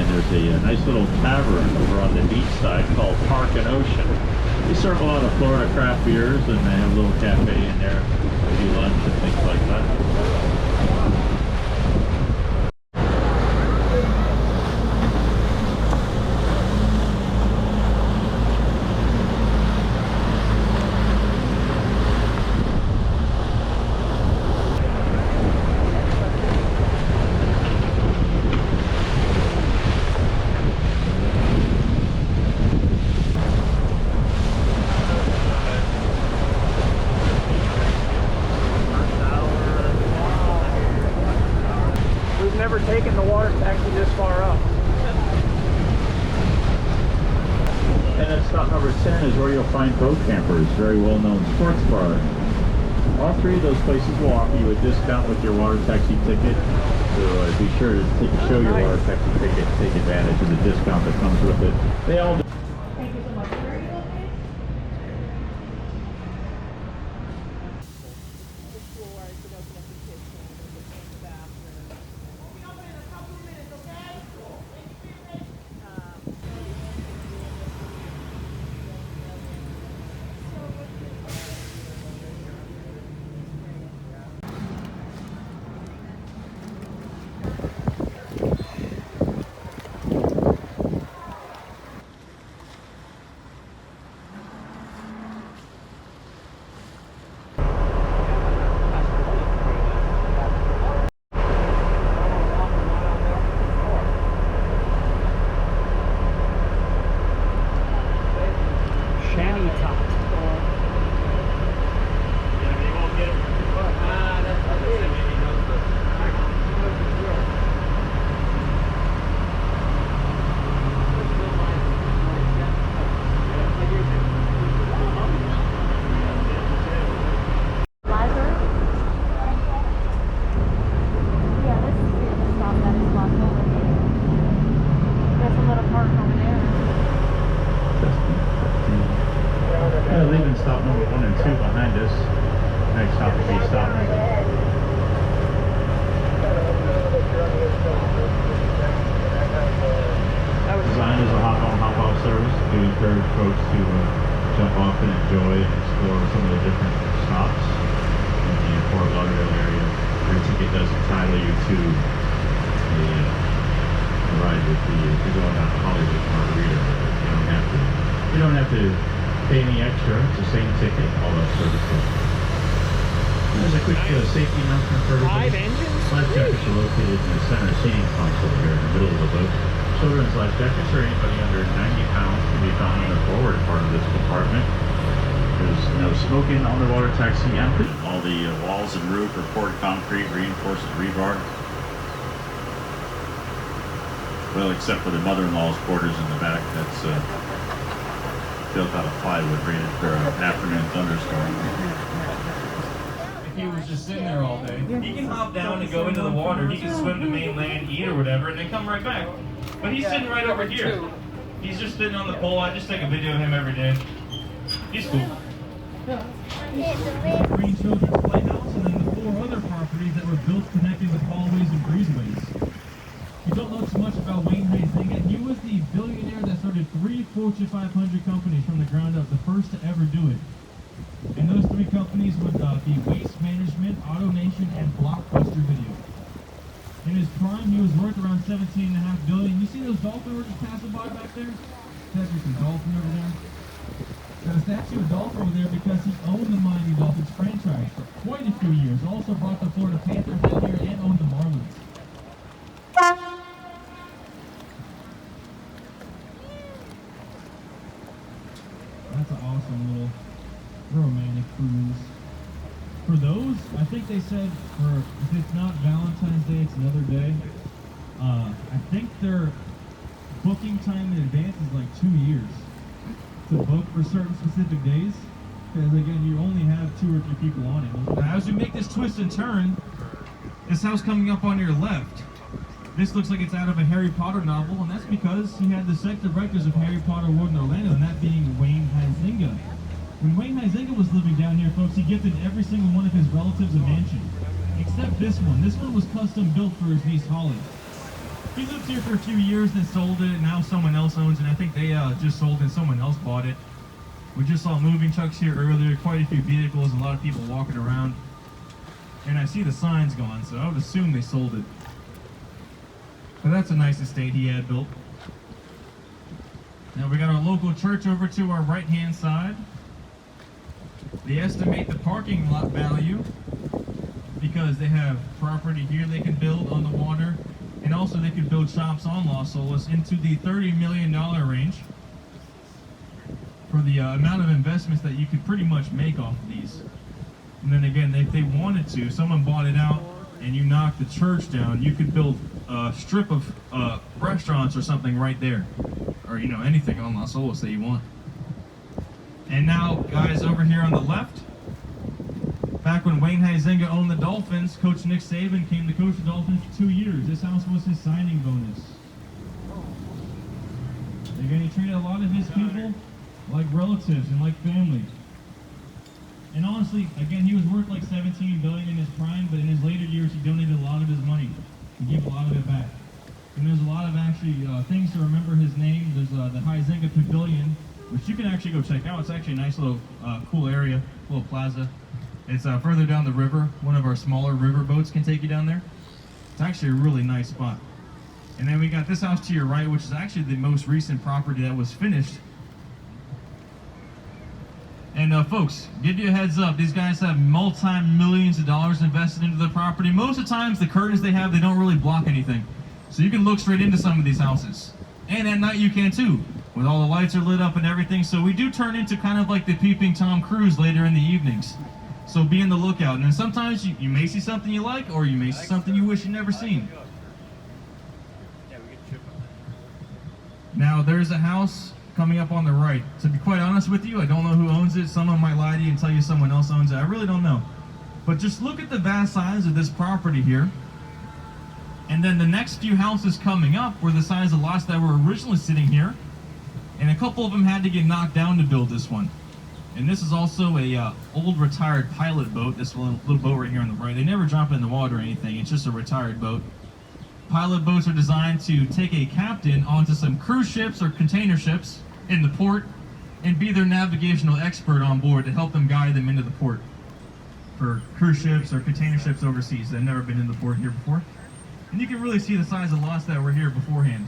there's a nice little tavern over on the beach side called Park and Ocean. They serve a lot of Florida craft beers, and they have a little cafe in there, maybe lunch and things like that. Never taken the water taxi this far up. And then stop number 10 is where you'll find Boat Campers, very well-known sports bar. All three of those places will offer you a discount with your water taxi ticket. So be sure to show your water taxi ticket, take advantage of the discount that comes with it. They all do. Thank you so much. Where are you located? Leaving stop number 1 and 2 behind us. Next stop will be stop number. That was designed as a hop-on, hop-off service to encourage folks to jump off and enjoy and explore some of the different stops in the Fort Lauderdale area. Your ticket does entitle you to a ride with the, if you're going down to Hollywood Margarita, you don't have to pay any extra. It's the same ticket, all that sort of stuff. There's a quick safety announcement for everybody. 5 engines? Life jackets are located in the center seating console here in the middle of the boat. Children's life jackets or anybody under 90 pounds can be found in the forward part of this compartment. There's no smoking on the water taxi empty. All the walls and roof are poured concrete, reinforced with rebar. Well, except for the mother-in-law's quarters in the back. That's built out of plywood, rated for an afternoon thunderstorm. If he was just sitting there all day, he can hop down and go into the water. He can swim to mainland, eat or whatever, and then come right back. But he's sitting right over here. He's just sitting on the pole. I just take a video of him every day. He's cool. Green Children's Playhouse, and then the 4 other properties that were built connecting with hallways and breezeways. You don't know too much about Wayne Huizenga. He was the billionaire that started 3 Fortune 500 companies from the ground up, the first to ever do it. And those 3 companies would be Waste Management, AutoNation, and Blockbuster Video. In his prime, he was worth around $17.5 billion. You see those dolphins just passing by back there? There's some dolphin over there. There's a statue of Dolphin over there because he owned the Miami Dolphins franchise for quite a few years. Also brought the Florida Panthers down here and owned the Marlins. That's an awesome little romantic cruise. For those, I think they said if it's not Valentine's Day, it's another day. I think their booking time in advance is like 2 years to book for certain specific days. Because again, you only have 2 or 3 people on it. Now, as you make this twist and turn, this house coming up on your left, this looks like it's out of a Harry Potter novel, and that's because he had the set directors of Harry Potter World in Orlando, and that being Wayne Huizenga. When Wayne Huizenga was living down here, folks, he gifted every single one of his relatives a mansion. Except this one. This one was custom built for his niece Holly. He lived here for a few years, then sold it, and now someone else owns it. I think they just sold it and someone else bought it. We just saw moving trucks here earlier, quite a few vehicles, and a lot of people walking around. And I see the signs gone, so I would assume they sold it. But that's a nice estate he had built. Now we got our local church over to our right-hand side. They estimate the parking lot value because they have property here they can build on the water, and also they could build shops on Las Olas into the $30 million range for the amount of investments that you could pretty much make off of these. And then again, if they wanted to, someone bought it out and you knocked the church down, you could build a strip of restaurants or something right there, or you know, anything on Las Olas that you want. And now, guys, over here on the left, back when Wayne Huizenga owned the Dolphins, Coach Nick Saban came to coach the Dolphins for 2 years. This house was his signing bonus. Again, he treated a lot of his people like relatives and like family. And honestly, again, he was worth like $17 billion in his prime, but in his later years, he donated a lot of his money. He gave a lot of it back. And there's a lot of actually things to remember his name. There's the Huizenga Pavilion, which you can actually go check out. It's actually a nice little cool area, little plaza. It's further down the river. One of our smaller river boats can take you down there. It's actually a really nice spot. And then we got this house to your right, which is actually the most recent property that was finished. And folks, give you a heads up, these guys have multi-millions of dollars invested into the property. Most of the times, the curtains they have, they don't really block anything. So you can look straight into some of these houses. And at night you can too, with all the lights are lit up and everything. So we do turn into kind of like the peeping Tom Cruise later in the evenings. So be on the lookout. And then sometimes you may see something you like, or you may see something you wish you'd never seen. Now there's a house coming up on the right. To be quite honest with you, I don't know who owns it. Someone might lie to you and tell you someone else owns it. I really don't know. But just look at the vast size of this property here. And then the next few houses coming up were the size of lots that were originally sitting here. And a couple of them had to get knocked down to build this one. And this is also a old retired pilot boat, this little boat right here on the right. They never drop it in the water or anything, it's just a retired boat. Pilot boats are designed to take a captain onto some cruise ships or container ships in the port and be their navigational expert on board to help them guide them into the port for cruise ships or container ships overseas that have never been in the port here before. And you can really see the size of lots that were here beforehand.